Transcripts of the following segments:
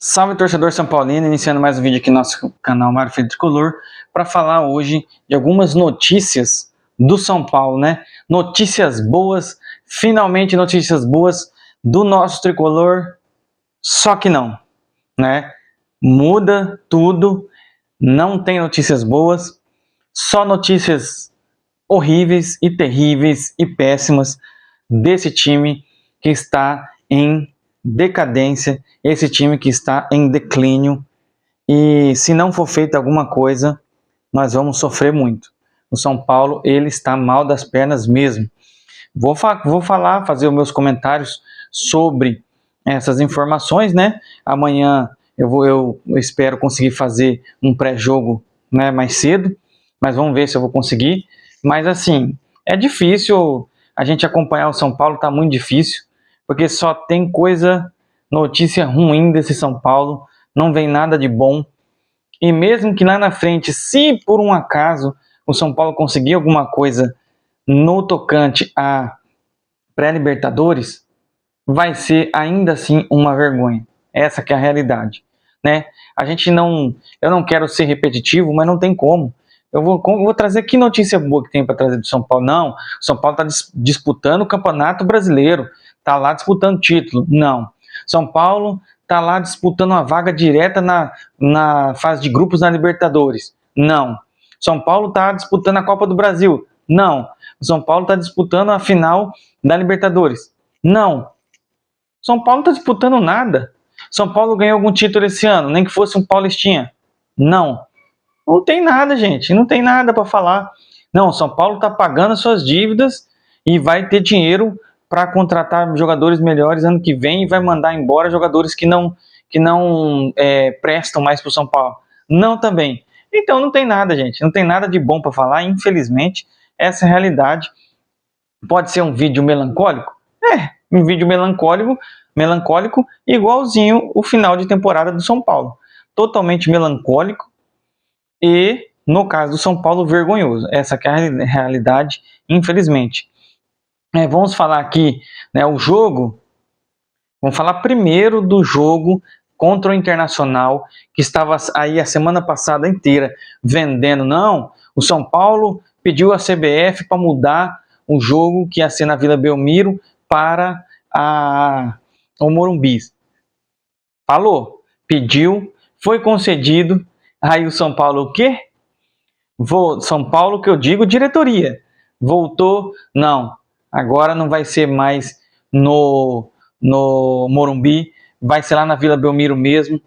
Salve, torcedor São Paulino, iniciando mais um vídeo aqui no nosso canal Mário Filho Tricolor para falar hoje de algumas notícias do São Paulo, né? Notícias boas, finalmente notícias boas do nosso tricolor, só que não, né? Muda tudo, não tem notícias boas, só notícias horríveis e terríveis e péssimas desse time que está em decadência, esse time que está em declínio, e se não for feita alguma coisa, nós vamos sofrer muito. O São Paulo, ele está mal das pernas mesmo. Vou fazer os meus comentários sobre essas informações, né? Amanhã eu espero conseguir fazer um pré-jogo, né, mais cedo, mas vamos ver se eu vou conseguir. Mas assim, é difícil a gente acompanhar o São Paulo, tá muito difícil, porque só tem notícia ruim desse São Paulo, não vem nada de bom. E mesmo que lá na frente, se por um acaso o São Paulo conseguir alguma coisa no tocante a pré-Libertadores, vai ser ainda assim uma vergonha. Essa que é a realidade, né? Eu não quero ser repetitivo, mas não tem como. Eu vou trazer que notícia boa que tem para trazer do São Paulo. Não, o São Paulo está disputando o Campeonato Brasileiro, está lá disputando título. Não, São Paulo está lá disputando uma vaga direta na fase de grupos na Libertadores. Não, São Paulo está disputando a Copa do Brasil. Não, o São Paulo está disputando a final da Libertadores. Não, São Paulo não está disputando nada. São Paulo ganhou algum título esse ano, nem que fosse um Paulistinha. Não. Não tem nada, gente. Não tem nada para falar. Não, São Paulo está pagando suas dívidas e vai ter dinheiro para contratar jogadores melhores ano que vem e vai mandar embora jogadores que não prestam mais para o São Paulo. Não também. Então não tem nada, gente. Não tem nada de bom para falar. Infelizmente, essa é a realidade. Pode ser um vídeo melancólico? Um vídeo melancólico, igualzinho o final de temporada do São Paulo. Totalmente melancólico e, no caso do São Paulo, vergonhoso. Essa que é a realidade, infelizmente. Vamos falar aqui, né, o jogo. Vamos falar primeiro do jogo contra o Internacional, que estava aí a semana passada inteira vendendo. Não, o São Paulo pediu a CBF para mudar o jogo que ia ser na Vila Belmiro para o Morumbi. Falou, pediu, foi concedido. Aí o São Paulo o quê? São Paulo, que eu digo, diretoria. Voltou, não, agora não vai ser mais no Morumbi, vai ser lá na Vila Belmiro mesmo.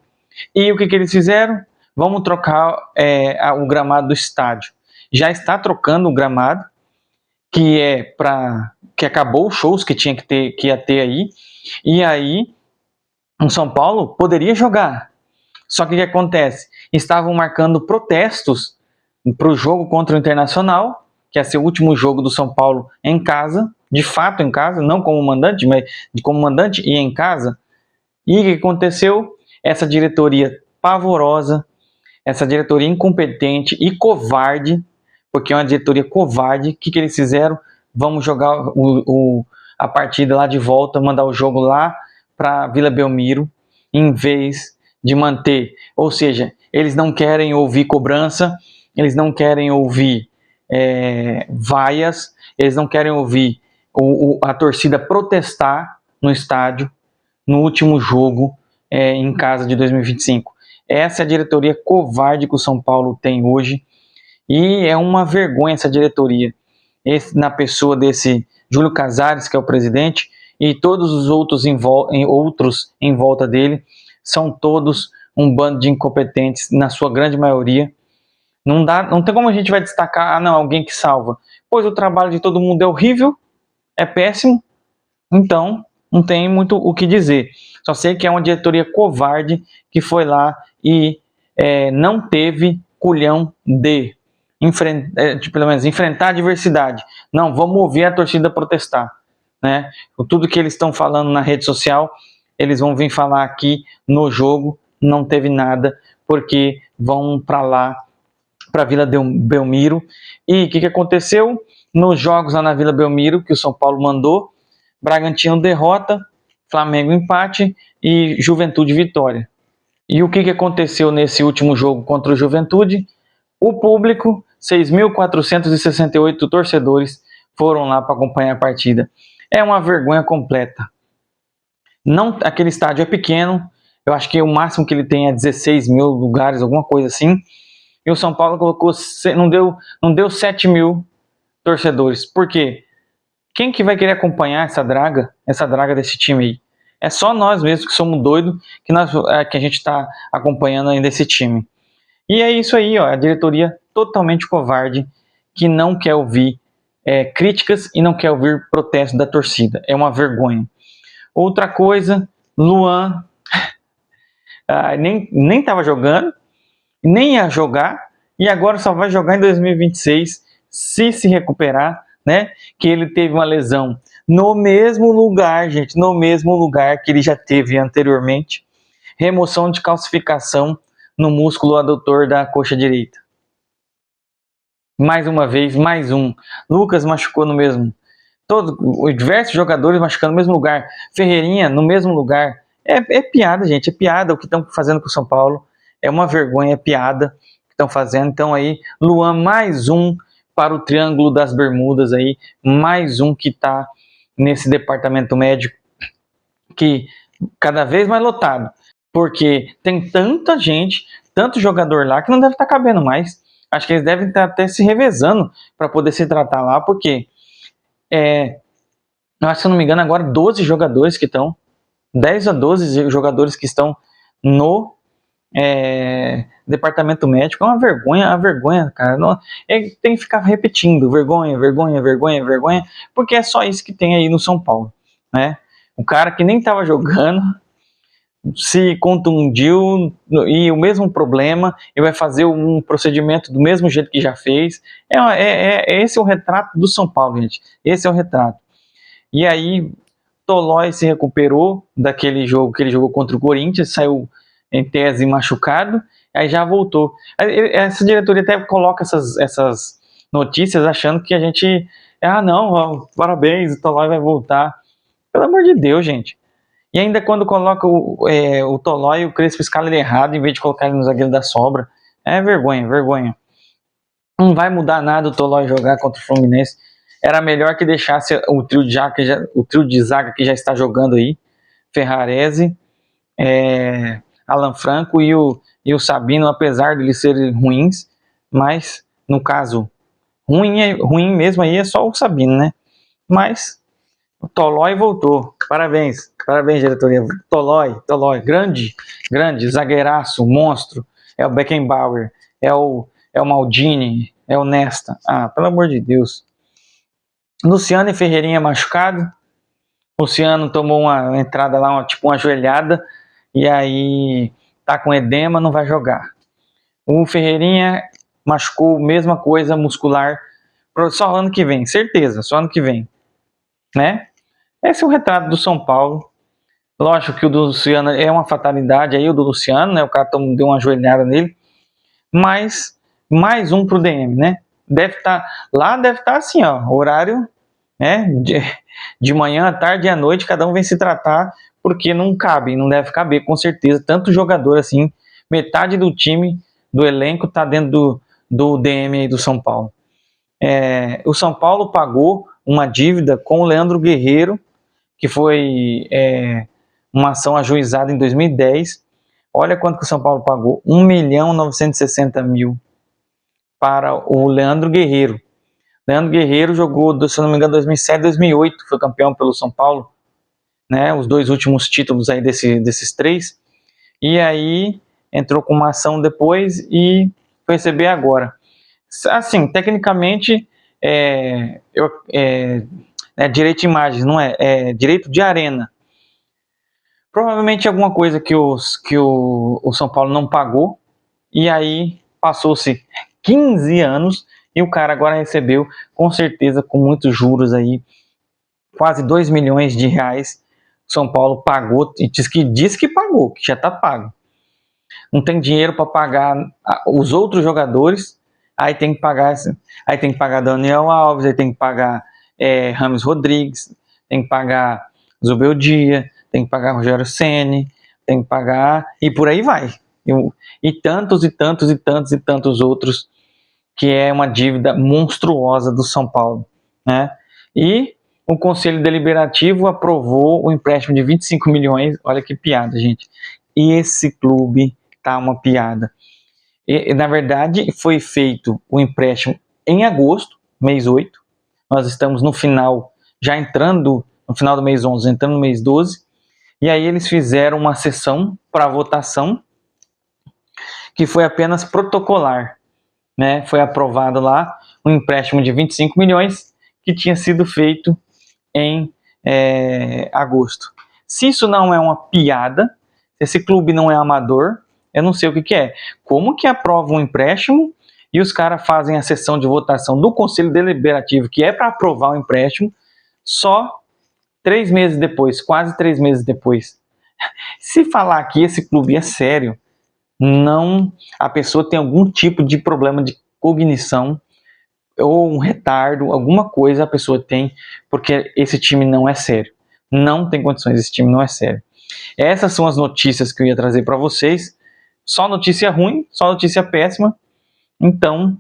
E o que eles fizeram? Vamos trocar o gramado do estádio. Já está trocando o gramado, que acabou os shows que ia ter aí, e aí o São Paulo poderia jogar. Só que o que acontece? Estavam marcando protestos para o jogo contra o Internacional, que ia ser o último jogo do São Paulo em casa, de fato em casa, não como mandante, mas como mandante e em casa. E o que aconteceu? Essa diretoria pavorosa, essa diretoria incompetente e covarde, porque é uma diretoria covarde, o que eles fizeram? Vamos jogar a partida lá de volta, mandar o jogo lá para Vila Belmiro, em vez de manter. Ou seja, eles não querem ouvir cobrança, eles não querem ouvir vaias, eles não querem ouvir a torcida protestar no estádio, no último jogo em casa de 2025. Essa é a diretoria covarde que o São Paulo tem hoje, e é uma vergonha essa diretoria, na pessoa desse Júlio Casares, que é o presidente, e todos os outros em volta dele, são todos um bando de incompetentes, na sua grande maioria. Não tem como a gente vai destacar, alguém que salva. Pois o trabalho de todo mundo é horrível, é péssimo, então não tem muito o que dizer. Só sei que é uma diretoria covarde que foi lá e não teve culhão de pelo menos enfrentar a adversidade. Não, vamos ouvir a torcida protestar, né? Tudo que eles estão falando na rede social, eles vão vir falar aqui no jogo. Não teve nada, porque vão para lá, para a Vila Belmiro. E o que aconteceu? Nos jogos lá na Vila Belmiro, que o São Paulo mandou, Bragantino derrota, Flamengo empate e Juventude vitória. E o que aconteceu nesse último jogo contra o Juventude? O público, 6.468 torcedores foram lá para acompanhar a partida. É uma vergonha completa. Não, aquele estádio é pequeno, eu acho que o máximo que ele tem é 16 mil lugares, alguma coisa assim. E o São Paulo colocou, não deu 7 mil torcedores. Por quê? Quem que vai querer acompanhar essa draga desse time aí? É só nós mesmos que somos doidos que a gente está acompanhando ainda esse time. E é isso aí, ó, a diretoria totalmente covarde, que não quer ouvir críticas e não quer ouvir protesto da torcida. É uma vergonha. Outra coisa, Luan nem estava jogando, nem ia jogar, e agora só vai jogar em 2026, se recuperar, né? Que ele teve uma lesão no mesmo lugar, gente, no mesmo lugar que ele já teve anteriormente, remoção de calcificação no músculo adutor da coxa direita. Mais uma vez, mais um. Lucas machucou no mesmo. Diversos jogadores machucando no mesmo lugar. Ferreirinha no mesmo lugar. É piada, gente. É piada o que estão fazendo com o São Paulo. É uma vergonha, é piada o que estão fazendo. Então aí, Luan, mais um para o Triângulo das Bermudas aí. Mais um que está nesse departamento médico que cada vez mais lotado. Porque tem tanta gente, tanto jogador lá que não deve estar cabendo mais. Acho que eles devem estar até se revezando para poder se tratar lá, porque eu acho que, se eu não me engano, agora 12 jogadores que estão, 10 a 12 jogadores que estão no departamento médico. É uma vergonha, cara. Não, tem que ficar repetindo, vergonha, vergonha, vergonha, vergonha, porque é só isso que tem aí no São Paulo, né? O cara que nem estava jogando se contundiu e o mesmo problema, e vai fazer um procedimento do mesmo jeito que já fez. Esse é o retrato do São Paulo, gente. Esse é o retrato. E aí, Tolói se recuperou daquele jogo que ele jogou contra o Corinthians, saiu em tese machucado, aí já voltou. Essa diretoria até coloca essas notícias achando que a gente... não, parabéns, o Tolói vai voltar. Pelo amor de Deus, gente. E ainda quando coloca o Tolói, o Crespo escala ele errado, em vez de colocar ele no zagueiro da sobra. É vergonha, vergonha. Não vai mudar nada o Tolói jogar contra o Fluminense. Era melhor que deixasse o trio de zaga que já está jogando aí. Ferrarese, Alan Franco e o Sabino, apesar de eles serem ruins. Mas, no caso, ruim mesmo aí é só o Sabino, né? Mas o Tolói voltou. Parabéns, diretoria. Tolói, grande, zagueiraço, monstro. É o Beckenbauer, é o Maldini, é o Nesta. Pelo amor de Deus. Luciano e Ferreirinha machucado. Luciano tomou uma entrada lá, tipo uma joelhada, e aí tá com edema, não vai jogar. O Ferreirinha machucou, mesma coisa, muscular, só ano que vem, certeza, só ano que vem, né? Esse é o retrato do São Paulo. Lógico que o do Luciano é uma fatalidade aí, o do Luciano, né? O cara deu uma joelhada nele. Mas mais um pro DM, né? Deve estar assim, ó, horário, né? De manhã, à tarde e à noite, cada um vem se tratar, porque não deve caber, com certeza. Tanto jogador assim, metade do time, do elenco, tá dentro do DM aí do São Paulo. O São Paulo pagou uma dívida com o Leandro Guerreiro, que foi uma ação ajuizada em 2010. Olha quanto que o São Paulo pagou: 1.960.000 para o Leandro Guerreiro. Leandro Guerreiro jogou, se não me engano, 2007, 2008, foi campeão pelo São Paulo, né? Os dois últimos títulos aí desses três. E aí entrou com uma ação depois e foi receber agora. Assim, tecnicamente, direito de imagens, não é direito de arena. Provavelmente alguma coisa que o São Paulo não pagou, e aí passou-se 15 anos e o cara agora recebeu, com certeza, com muitos juros aí, quase 2 milhões de reais. São Paulo pagou, e diz que pagou, que já está pago. Não tem dinheiro para pagar os outros jogadores, aí tem que pagar Daniel Alves, aí tem que pagar Rames Rodrigues, tem que pagar Zubeldia, tem que pagar Rogério Ceni, tem que pagar, e por aí vai. e tantos e tantos e tantos e tantos outros, que é uma dívida monstruosa do São Paulo, né? E o Conselho Deliberativo aprovou o empréstimo de 25 milhões, olha que piada, gente. E esse clube tá uma piada. Na verdade, foi feito o empréstimo em agosto, mês 8. Nós estamos no final, já entrando no final do mês 11, entrando no mês 12. E aí eles fizeram uma sessão para votação, que foi apenas protocolar, né? Foi aprovado lá um empréstimo de 25 milhões que tinha sido feito em agosto. Se isso não é uma piada, se esse clube não é amador, eu não sei o que é. Como que aprova um empréstimo e os caras fazem a sessão de votação do Conselho Deliberativo, que é para aprovar o empréstimo, só 3 meses depois, quase 3 meses depois. Se falar que esse clube é sério, não, a pessoa tem algum tipo de problema de cognição ou um retardo, alguma coisa a pessoa tem, porque esse time não é sério. Não tem condições, esse time não é sério. Essas são as notícias que eu ia trazer para vocês. Só notícia ruim, só notícia péssima. Então,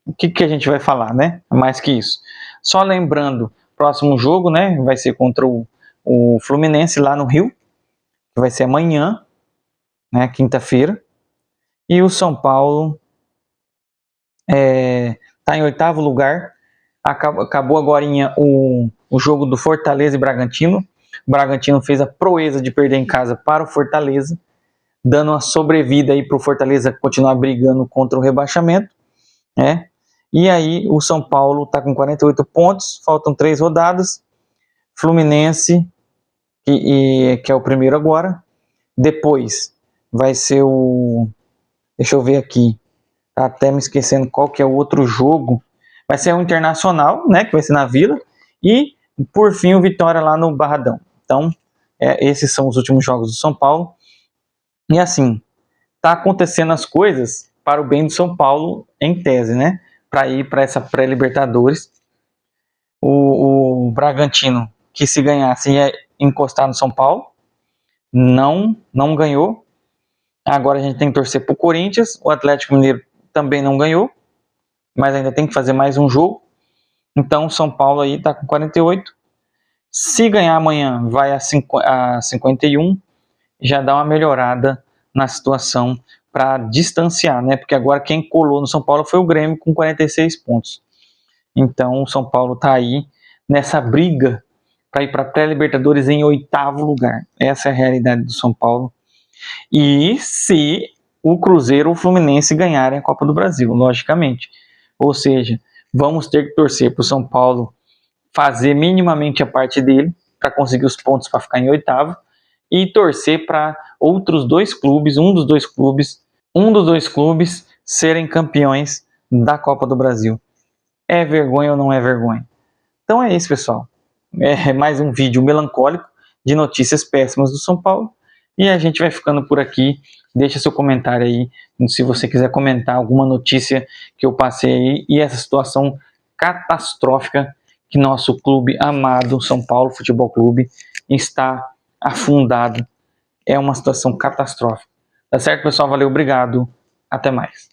o que a gente vai falar, né? Mais que isso. Só lembrando, próximo jogo, né? Vai ser contra o Fluminense lá no Rio, que vai ser amanhã, né? Quinta-feira. E o São Paulo está em 8º lugar. Acabou agora o jogo do Fortaleza e Bragantino. O Bragantino fez a proeza de perder em casa para o Fortaleza, dando uma sobrevida aí para o Fortaleza continuar brigando contra o rebaixamento, né? E aí o São Paulo está com 48 pontos, faltam 3 rodadas. Fluminense, que é o primeiro agora. Depois vai ser deixa eu ver aqui, tá até me esquecendo qual que é o outro jogo. Vai ser o Internacional, né, que vai ser na Vila, e por fim o Vitória lá no Barradão. Então, esses são os últimos jogos do São Paulo. E assim, tá acontecendo as coisas para o bem do São Paulo, em tese, né, para ir para essa pré-Libertadores. O Bragantino, que se ganhasse ia encostar no São Paulo, não ganhou. Agora a gente tem que torcer pro Corinthians. O Atlético Mineiro também não ganhou, mas ainda tem que fazer mais um jogo. Então o São Paulo aí tá com 48. Se ganhar amanhã vai a 51, já dá uma melhorada na situação para distanciar, né? Porque agora quem colou no São Paulo foi o Grêmio com 46 pontos. Então o São Paulo tá aí nessa briga para ir para pré-Libertadores em 8º lugar. Essa é a realidade do São Paulo. E se o Cruzeiro ou o Fluminense ganharem a Copa do Brasil, logicamente. Ou seja, vamos ter que torcer para o São Paulo fazer minimamente a parte dele para conseguir os pontos para ficar em 8º e torcer para outros 2 clubes, um dos dois clubes serem campeões da Copa do Brasil. É vergonha ou não é vergonha? Então é isso, pessoal. É mais um vídeo melancólico de notícias péssimas do São Paulo. E a gente vai ficando por aqui. Deixa seu comentário aí, se você quiser comentar alguma notícia que eu passei aí e essa situação catastrófica que nosso clube amado, São Paulo Futebol Clube, está afundado. É uma situação catastrófica. Tá certo, pessoal? Valeu, obrigado. Até mais.